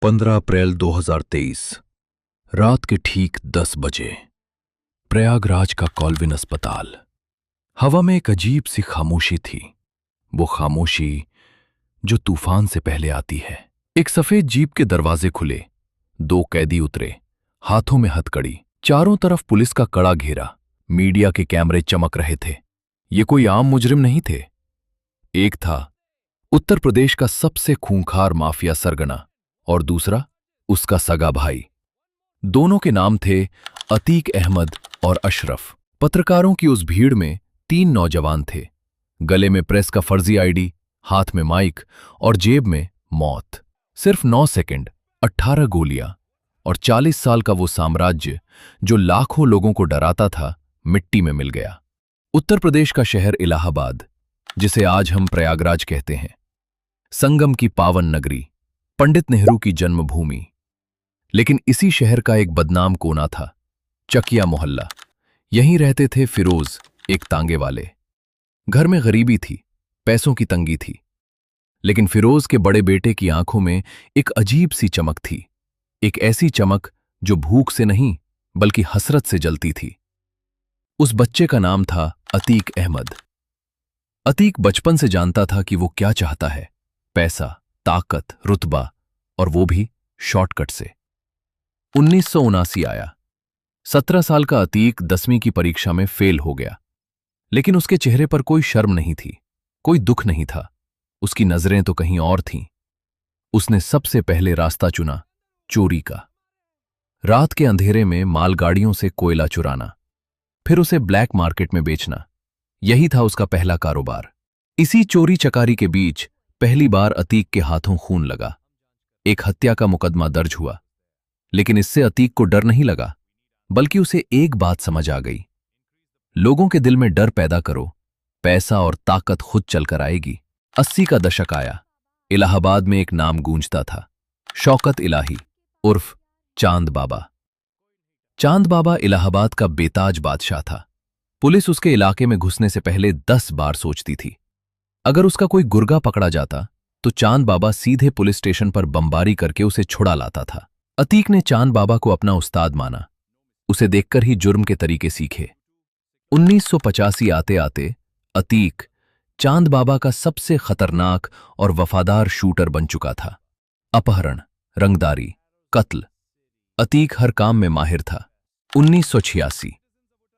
15 अप्रैल 2023 रात के ठीक 10 बजे प्रयागराज का कॉल्विन अस्पताल। हवा में एक अजीब सी खामोशी थी, वो खामोशी जो तूफान से पहले आती है। एक सफेद जीप के दरवाजे खुले, 2 कैदी उतरे, हाथों में हथकड़ी। चारों तरफ पुलिस का कड़ा घेरा, मीडिया के कैमरे चमक रहे थे। ये कोई आम मुजरिम नहीं थे। एक था उत्तर प्रदेश का सबसे खूंखार माफिया सरगना और दूसरा उसका सगा भाई। दोनों के नाम थे अतीक अहमद और अशरफ। पत्रकारों की उस भीड़ में 3 नौजवान थे, गले में प्रेस का फर्जी आईडी, हाथ में माइक और जेब में मौत। सिर्फ 9 सेकंड, 18 गोलियां और 40 साल का वो साम्राज्य जो लाखों लोगों को डराता था, मिट्टी में मिल गया। उत्तर प्रदेश का शहर इलाहाबाद, जिसे आज हम प्रयागराज कहते हैं, संगम की पावन नगरी, पंडित नेहरू की जन्मभूमि। लेकिन इसी शहर का एक बदनाम कोना था, चकिया मोहल्ला। यहीं रहते थे फिरोज, एक तांगे वाले। घर में गरीबी थी, पैसों की तंगी थी, लेकिन फिरोज के बड़े बेटे की आंखों में एक अजीब सी चमक थी, एक ऐसी चमक जो भूख से नहीं बल्कि हसरत से जलती थी। उस बच्चे का नाम था अतीक अहमद। अतीक बचपन से जानता था कि वो क्या चाहता है, पैसा, ताकत, रुतबा, और वो भी शॉर्टकट से। 1979 आया। 17 साल का अतीक 10वीं की परीक्षा में फेल हो गया, लेकिन उसके चेहरे पर कोई शर्म नहीं थी, कोई दुख नहीं था। उसकी नजरें तो कहीं और थीं। उसने सबसे पहले रास्ता चुना, चोरी का। रात के अंधेरे में मालगाड़ियों से कोयला चुराना, फिर उसे ब्लैक मार्केट में बेचना, यही था उसका पहला कारोबार। इसी चोरी चकारी के बीच पहली बार अतीक के हाथों खून लगा। एक हत्या का मुकदमा दर्ज हुआ, लेकिन इससे अतीक को डर नहीं लगा, बल्कि उसे एक बात समझ आ गई, लोगों के दिल में डर पैदा करो, पैसा और ताकत खुद चलकर आएगी। 80 का दशक आया। इलाहाबाद में एक नाम गूंजता था, शौकत इलाही उर्फ चांद बाबा। चांद बाबा इलाहाबाद का बेताज बादशाह था। पुलिस उसके इलाके में घुसने से पहले 10 बार सोचती थी। अगर उसका कोई गुर्गा पकड़ा जाता तो चांद बाबा सीधे पुलिस स्टेशन पर बमबारी करके उसे छुड़ा लाता था। अतीक ने चांद बाबा को अपना उस्ताद माना, उसे देखकर ही जुर्म के तरीके सीखे। 1985 आते आते अतीक चांद बाबा का सबसे खतरनाक और वफादार शूटर बन चुका था। अपहरण, रंगदारी, कत्ल, अतीक हर काम में माहिर था। 1986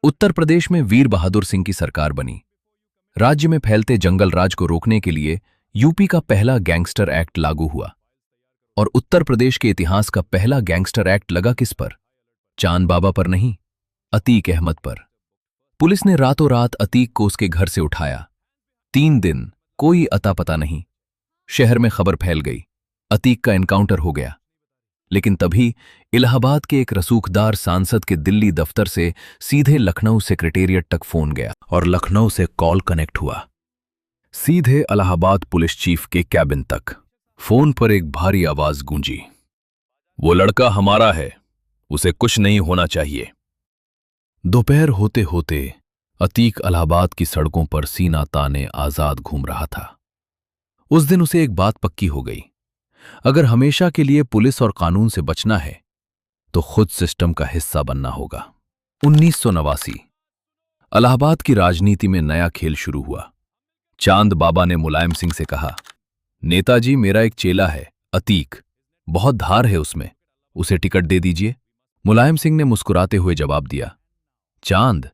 उत्तर प्रदेश में वीर बहादुर सिंह की सरकार बनी। राज्य में फैलते जंगल राज को रोकने के लिए यूपी का पहला गैंगस्टर एक्ट लागू हुआ। और उत्तर प्रदेश के इतिहास का पहला गैंगस्टर एक्ट लगा किस पर? चांद बाबा पर नहीं, अतीक अहमद पर। पुलिस ने रातों रात अतीक को उसके घर से उठाया। 3 दिन कोई अता पता नहीं। शहर में खबर फैल गई, अतीक का एनकाउंटर हो गया। लेकिन तभी इलाहाबाद के एक रसूखदार सांसद के दिल्ली दफ्तर से सीधे लखनऊ सेक्रेटेरिएट तक फोन गया और लखनऊ से कॉल कनेक्ट हुआ, सीधे इलाहाबाद पुलिस चीफ के कैबिन तक। फोन पर एक भारी आवाज गूंजी, वो लड़का हमारा है, उसे कुछ नहीं होना चाहिए। दोपहर होते होते अतीक इलाहाबाद की सड़कों पर सीना ताने आजाद घूम रहा था। उस दिन उसे एक बात पक्की हो गई, अगर हमेशा के लिए पुलिस और कानून से बचना है तो खुद सिस्टम का हिस्सा बनना होगा। 1989 इलाहाबाद की राजनीति में नया खेल शुरू हुआ। चांद बाबा ने मुलायम सिंह से कहा, नेताजी, मेरा एक चेला है अतीक, बहुत धार है उसमें, उसे टिकट दे दीजिए। मुलायम सिंह ने मुस्कुराते हुए जवाब दिया, चांद,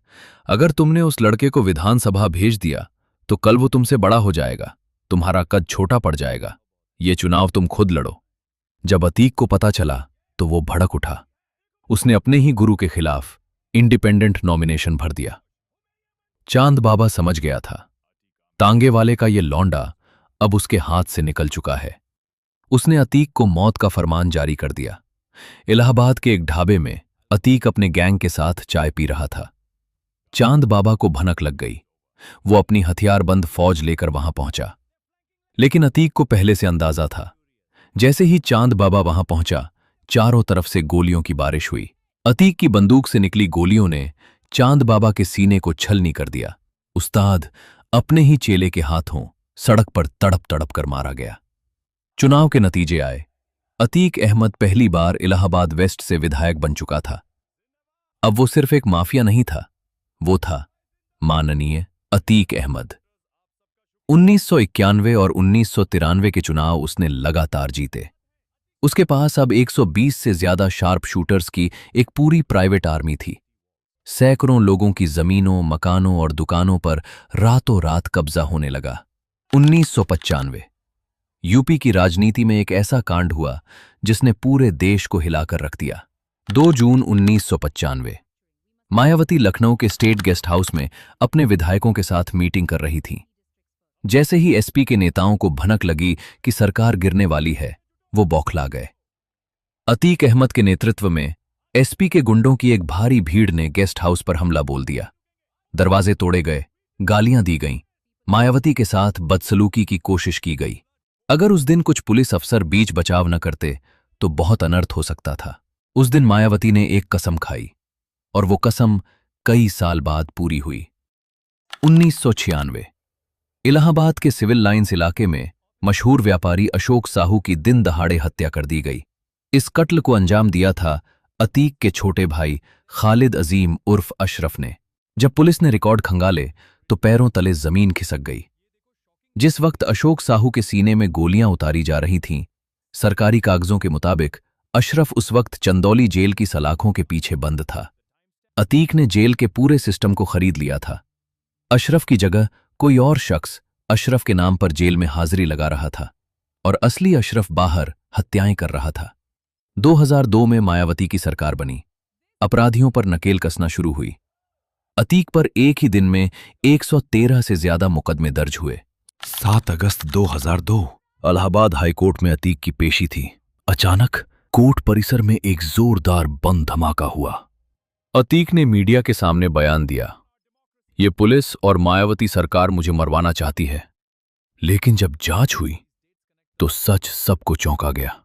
अगर तुमने उस लड़के को विधानसभा भेज दिया तो कल वो तुमसे बड़ा हो जाएगा, तुम्हारा कद छोटा पड़ जाएगा, ये चुनाव तुम खुद लड़ो। जब अतीक को पता चला तो वो भड़क उठा। उसने अपने ही गुरु के खिलाफ इंडिपेंडेंट नॉमिनेशन भर दिया। चांद बाबा समझ गया था, तांगे वाले का ये लौंडा अब उसके हाथ से निकल चुका है। उसने अतीक को मौत का फरमान जारी कर दिया। इलाहाबाद के एक ढाबे में अतीक अपने गैंग के साथ चाय पी रहा था। चांद बाबा को भनक लग गई। वो अपनी हथियारबंद फौज लेकर वहां पहुंचा। लेकिन अतीक को पहले से अंदाजा था। जैसे ही चांद बाबा वहां पहुंचा, चारों तरफ से गोलियों की बारिश हुई। अतीक की बंदूक से निकली गोलियों ने चांद बाबा के सीने को छलनी कर दिया। उस्ताद अपने ही चेले के हाथों सड़क पर तड़प तड़प कर मारा गया। चुनाव के नतीजे आए। अतीक अहमद पहली बार इलाहाबाद वेस्ट से विधायक बन चुका था। अब वो सिर्फ एक माफिया नहीं था, वो था माननीय अतीक अहमद। 1991 और 1993 के चुनाव उसने लगातार जीते। उसके पास अब 120 से ज्यादा शार्प शूटर्स की एक पूरी प्राइवेट आर्मी थी। सैकड़ों लोगों की जमीनों, मकानों और दुकानों पर रातों रात कब्जा होने लगा। 1995 यूपी की राजनीति में एक ऐसा कांड हुआ जिसने पूरे देश को हिलाकर रख दिया। 2 जून 1995 मायावती लखनऊ के स्टेट गेस्ट हाउस में अपने विधायकों के साथ मीटिंग कर रही थी। जैसे ही एसपी के नेताओं को भनक लगी कि सरकार गिरने वाली है, वो बौखला गए। अतीक अहमद के नेतृत्व में एसपी के गुंडों की एक भारी भीड़ ने गेस्ट हाउस पर हमला बोल दिया। दरवाजे तोड़े गए, गालियां दी गईं, मायावती के साथ बदसलूकी की कोशिश की गई। अगर उस दिन कुछ पुलिस अफसर बीच बचाव न करते तो बहुत अनर्थ हो सकता था। उस दिन मायावती ने एक कसम खाई और वो कसम कई साल बाद पूरी हुई। 1996 इलाहाबाद के सिविल लाइंस इलाके में मशहूर व्यापारी अशोक साहू की दिन दहाड़े हत्या कर दी गई। इस कत्ल को अंजाम दिया था अतीक के छोटे भाई खालिद अजीम उर्फ अशरफ ने। जब पुलिस ने रिकॉर्ड खंगाले तो पैरों तले जमीन खिसक गई। जिस वक्त अशोक साहू के सीने में गोलियां उतारी जा रही थीं, सरकारी कागजों के मुताबिक अशरफ उस वक्त चंदौली जेल की सलाखों के पीछे बंद था। अतीक ने जेल के पूरे सिस्टम को खरीद लिया था। अशरफ की जगह कोई और शख्स अशरफ के नाम पर जेल में हाजिरी लगा रहा था और असली अशरफ बाहर हत्याएं कर रहा था। 2002 में मायावती की सरकार बनी। अपराधियों पर नकेल कसना शुरू हुई। अतीक पर एक ही दिन में 113 से ज्यादा मुकदमे दर्ज हुए। 7 अगस्त 2002 इलाहाबाद हाईकोर्ट में अतीक की पेशी थी। अचानक कोर्ट परिसर में एक जोरदार बम धमाका हुआ। अतीक ने मीडिया के सामने बयान दिया, ये पुलिस और मायावती सरकार मुझे मरवाना चाहती है। लेकिन जब जांच हुई तो सच सबको चौंका गया।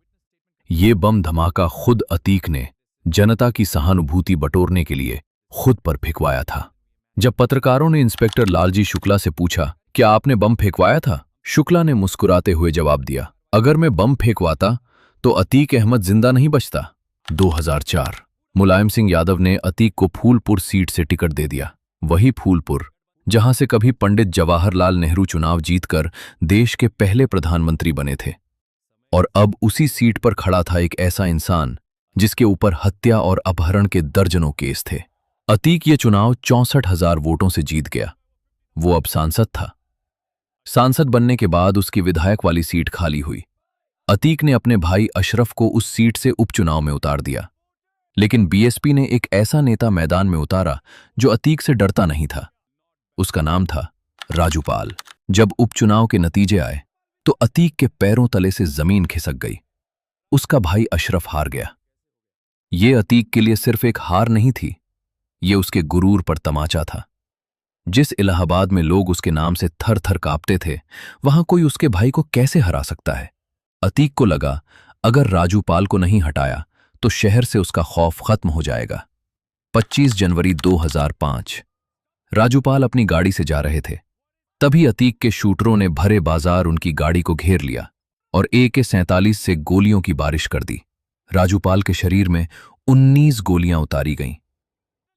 ये बम धमाका खुद अतीक ने जनता की सहानुभूति बटोरने के लिए खुद पर फेंकवाया था। जब पत्रकारों ने इंस्पेक्टर लालजी शुक्ला से पूछा, क्या आपने बम फेंकवाया था? शुक्ला ने मुस्कुराते हुए जवाब दिया, अगर मैं बम फेंकवाता तो अतीक अहमद जिंदा नहीं बचता। 2004 मुलायम सिंह यादव ने अतीक को फूलपुर सीट से टिकट दे दिया। वही फूलपुर जहां से कभी पंडित जवाहरलाल नेहरू चुनाव जीतकर देश के पहले प्रधानमंत्री बने थे। और अब उसी सीट पर खड़ा था एक ऐसा इंसान जिसके ऊपर हत्या और अपहरण के दर्जनों केस थे। अतीक ये चुनाव 64,000 वोटों से जीत गया। वो अब सांसद था। सांसद बनने के बाद उसकी विधायक वाली सीट खाली हुई। अतीक ने अपने भाई अशरफ को उस सीट से उपचुनाव में उतार दिया। लेकिन बीएसपी ने एक ऐसा नेता मैदान में उतारा जो अतीक से डरता नहीं था। उसका नाम था राजू पाल। जब उपचुनाव के नतीजे आए तो अतीक के पैरों तले से जमीन खिसक गई। उसका भाई अशरफ हार गया। ये अतीक के लिए सिर्फ एक हार नहीं थी, ये उसके गुरूर पर तमाचा था। जिस इलाहाबाद में लोग उसके नाम से थर थर कांपते थे, वहां कोई उसके भाई को कैसे हरा सकता है? अतीक को लगा, अगर राजू पाल को नहीं हटाया तो शहर से उसका खौफ खत्म हो जाएगा। 25 जनवरी 2005 राजूपाल अपनी गाड़ी से जा रहे थे। तभी अतीक के शूटरों ने भरे बाजार उनकी गाड़ी को घेर लिया और AK-47 से गोलियों की बारिश कर दी। राजूपाल के शरीर में 19 गोलियां उतारी गईं।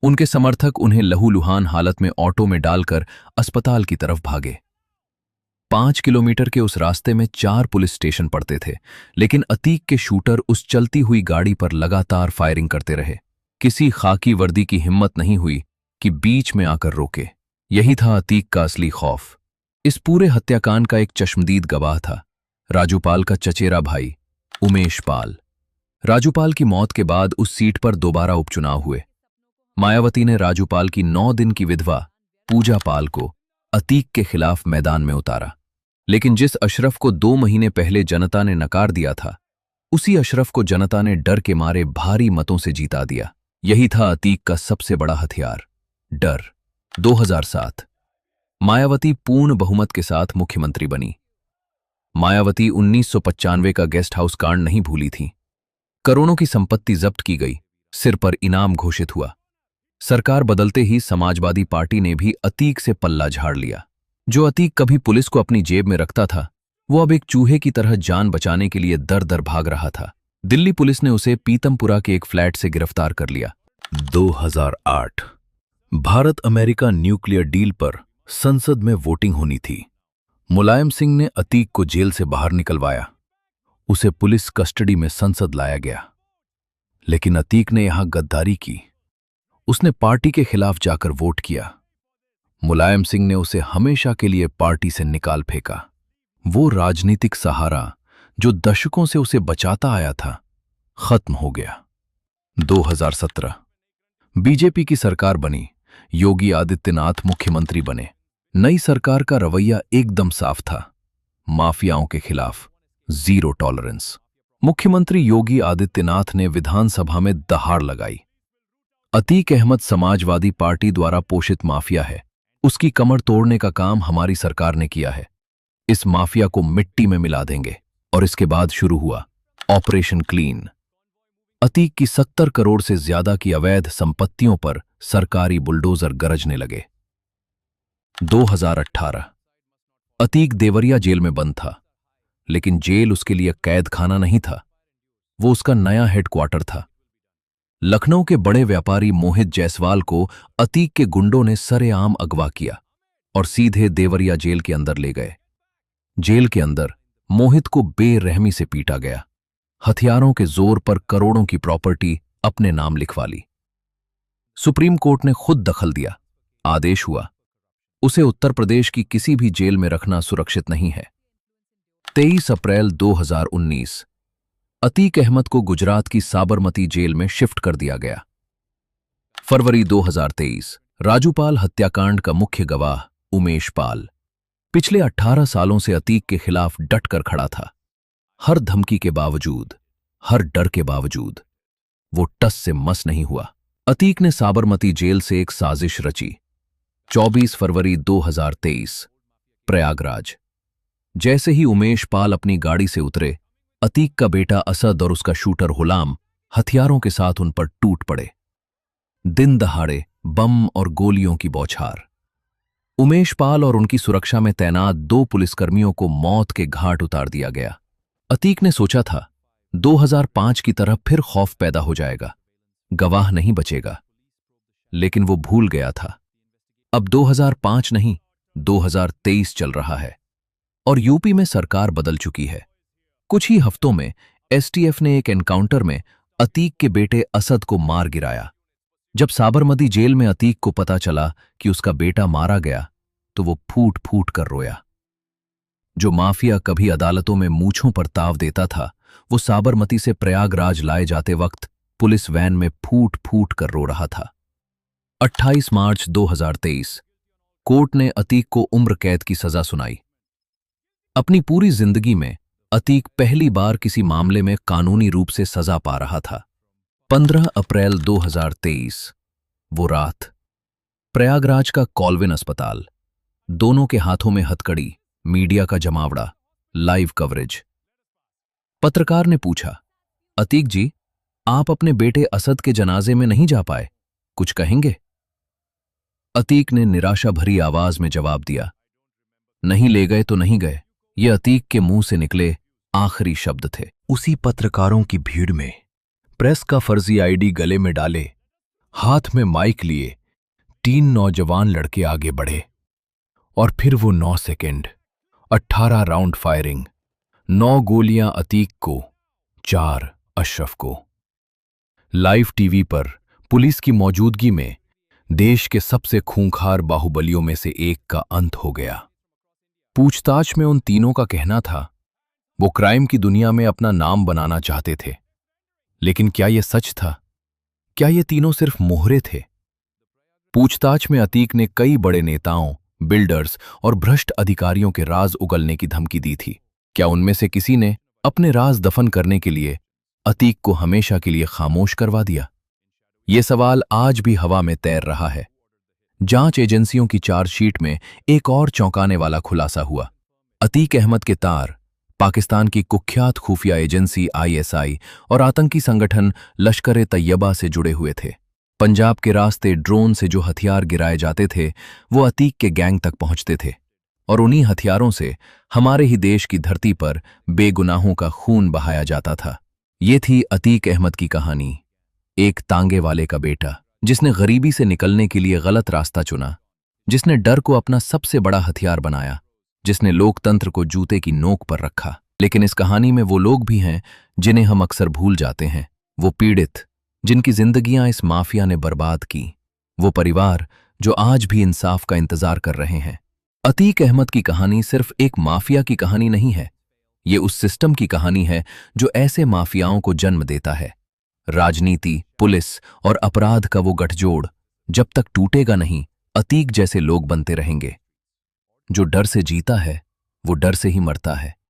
उनके समर्थक उन्हें लहूलुहान हालत में ऑटो में डालकर अस्पताल की तरफ भागे। 5 किलोमीटर के उस रास्ते में 4 पुलिस स्टेशन पड़ते थे, लेकिन अतीक के शूटर उस चलती हुई गाड़ी पर लगातार फायरिंग करते रहे। किसी खाकी वर्दी की हिम्मत नहीं हुई कि बीच में आकर रोके। यही था अतीक का असली खौफ। इस पूरे हत्याकांड का एक चश्मदीद गवाह था राजूपाल का चचेरा भाई उमेश पाल। राजूपाल की मौत के बाद उस सीट पर दोबारा उपचुनाव हुए। मायावती ने राजूपाल की 9 दिन की विधवा पूजा पाल को अतीक के खिलाफ मैदान में उतारा। लेकिन जिस अशरफ को 2 महीने पहले जनता ने नकार दिया था, उसी अशरफ को जनता ने डर के मारे भारी मतों से जीता दिया। यही था अतीक का सबसे बड़ा हथियार, डर। 2007 मायावती पूर्ण बहुमत के साथ मुख्यमंत्री बनी। मायावती 1995 का गेस्ट हाउस कांड नहीं भूली थी। करोड़ों की संपत्ति जब्त की गई, सिर पर इनाम घोषित हुआ। सरकार बदलते ही समाजवादी पार्टी ने भी अतीक से पल्ला झाड़ लिया। जो अतीक कभी पुलिस को अपनी जेब में रखता था, वो अब एक चूहे की तरह जान बचाने के लिए दर दर भाग रहा था। दिल्ली पुलिस ने उसे पीतमपुरा के एक फ्लैट से गिरफ्तार कर लिया। 2008 भारत अमेरिका न्यूक्लियर डील पर संसद में वोटिंग होनी थी। मुलायम सिंह ने अतीक को जेल से बाहर निकलवाया। उसे पुलिस कस्टडी में संसद लाया गया। लेकिन अतीक ने यहां गद्दारी की। उसने पार्टी के खिलाफ जाकर वोट किया। मुलायम सिंह ने उसे हमेशा के लिए पार्टी से निकाल फेंका। वो राजनीतिक सहारा जो दशकों से उसे बचाता आया था, खत्म हो गया। 2017 बीजेपी की सरकार बनी। योगी आदित्यनाथ मुख्यमंत्री बने। नई सरकार का रवैया एकदम साफ था। माफियाओं के खिलाफ जीरो टॉलरेंस। मुख्यमंत्री योगी आदित्यनाथ ने विधानसभा में दहाड़ लगाई। अतीक अहमद समाजवादी पार्टी द्वारा पोषित माफिया है। उसकी कमर तोड़ने का काम हमारी सरकार ने किया है। इस माफिया को मिट्टी में मिला देंगे। और इसके बाद शुरू हुआ ऑपरेशन क्लीन। अतीक की 70 करोड़ से ज्यादा की अवैध संपत्तियों पर सरकारी बुलडोजर गरजने लगे। 2018 अतीक देवरिया जेल में बंद था। लेकिन जेल उसके लिए कैद खाना नहीं था। वो उसका नया हेडक्वार्टर था। लखनऊ के बड़े व्यापारी मोहित जायसवाल को अतीक के गुंडों ने सरेआम अगवा किया और सीधे देवरिया जेल के अंदर ले गए। जेल के अंदर मोहित को बेरहमी से पीटा गया। हथियारों के जोर पर करोड़ों की प्रॉपर्टी अपने नाम लिखवा ली। सुप्रीम कोर्ट ने खुद दखल दिया। आदेश हुआ, उसे उत्तर प्रदेश की किसी भी जेल में रखना सुरक्षित नहीं है। 23 अप्रैल 2019 अतीक अहमद को गुजरात की साबरमती जेल में शिफ्ट कर दिया गया। फरवरी 2023 राजूपाल हत्याकांड का मुख्य गवाह उमेश पाल पिछले 18 सालों से अतीक के खिलाफ डटकर खड़ा था। हर धमकी के बावजूद, हर डर के बावजूद वो टस से मस नहीं हुआ। अतीक ने साबरमती जेल से एक साजिश रची। 24 फरवरी 2023 प्रयागराज। जैसे ही उमेश पाल अपनी गाड़ी से उतरे, अतीक का बेटा असद और उसका शूटर गुलाम हथियारों के साथ उन पर टूट पड़े। दिन दहाड़े बम और गोलियों की बौछार। उमेश पाल और उनकी सुरक्षा में तैनात 2 पुलिसकर्मियों को मौत के घाट उतार दिया गया। अतीक ने सोचा था 2005 की तरह फिर खौफ पैदा हो जाएगा, गवाह नहीं बचेगा। लेकिन वो भूल गया था। अब 2005 नहीं, 2023 चल रहा है और यूपी में सरकार बदल चुकी है। कुछ ही हफ्तों में एसटीएफ ने एक एनकाउंटर में अतीक के बेटे असद को मार गिराया। जब साबरमती जेल में अतीक को पता चला कि उसका बेटा मारा गया, तो वो फूट फूट कर रोया। जो माफिया कभी अदालतों में मूंछों पर ताव देता था, वो साबरमती से प्रयागराज लाए जाते वक्त पुलिस वैन में फूट फूट कर रो रहा था। 28 मार्च 2023 कोर्ट ने अतीक को उम्र कैद की सजा सुनाई। अपनी पूरी जिंदगी में अतीक पहली बार किसी मामले में कानूनी रूप से सजा पा रहा था। 15 अप्रैल 2023 वो रात, प्रयागराज का कॉल्विन अस्पताल। दोनों के हाथों में हथकड़ी, मीडिया का जमावड़ा, लाइव कवरेज। पत्रकार ने पूछा, अतीक जी, आप अपने बेटे असद के जनाजे में नहीं जा पाए, कुछ कहेंगे? अतीक ने निराशा भरी आवाज में जवाब दिया, नहीं ले गए तो नहीं गए। ये अतीक के मुंह से निकले आखिरी शब्द थे। उसी पत्रकारों की भीड़ में प्रेस का फर्जी आईडी गले में डाले, हाथ में माइक लिए 3 नौजवान लड़के आगे बढ़े और फिर वो 9 सेकंड, 18 राउंड फायरिंग, 9 गोलियां अतीक को, 4 अशरफ को। लाइव टीवी पर पुलिस की मौजूदगी में देश के सबसे खूंखार बाहुबलियों में से एक का अंत हो गया। पूछताछ में उन तीनों का कहना था वो क्राइम की दुनिया में अपना नाम बनाना चाहते थे। लेकिन क्या यह सच था? क्या ये तीनों सिर्फ मोहरे थे? पूछताछ में अतीक ने कई बड़े नेताओं, बिल्डर्स और भ्रष्ट अधिकारियों के राज उगलने की धमकी दी थी। क्या उनमें से किसी ने अपने राज दफन करने के लिए अतीक को हमेशा के लिए खामोश करवा दिया? ये सवाल आज भी हवा में तैर रहा है। जांच एजेंसियों की चार्जशीट में एक और चौंकाने वाला खुलासा हुआ। अतीक अहमद के तार पाकिस्तान की कुख्यात खुफिया एजेंसी आईएसआई और आतंकी संगठन लश्कर-ए-तैयबा से जुड़े हुए थे। पंजाब के रास्ते ड्रोन से जो हथियार गिराए जाते थे, वो अतीक के गैंग तक पहुंचते थे और उन्हीं हथियारों से हमारे ही देश की धरती पर बेगुनाहों का खून बहाया जाता था। ये थी अतीक अहमद की कहानी, एक तांगे वाले का बेटा जिसने गरीबी से निकलने के लिए गलत रास्ता चुना, जिसने डर को अपना सबसे बड़ा हथियार बनाया, जिसने लोकतंत्र को जूते की नोक पर रखा। लेकिन इस कहानी में वो लोग भी हैं जिन्हें हम अक्सर भूल जाते हैं, वो पीड़ित जिनकी जिंदगियां इस माफिया ने बर्बाद की, वो परिवार जो आज भी इंसाफ का इंतजार कर रहे हैं। अतीक अहमद की कहानी सिर्फ एक माफिया की कहानी नहीं है, ये उस सिस्टम की कहानी है जो ऐसे माफियाओं को जन्म देता है। राजनीति, पुलिस और अपराध का वो गठजोड़ जब तक टूटेगा नहीं, अतीक जैसे लोग बनते रहेंगे। जो डर से जीता है वो डर से ही मरता है।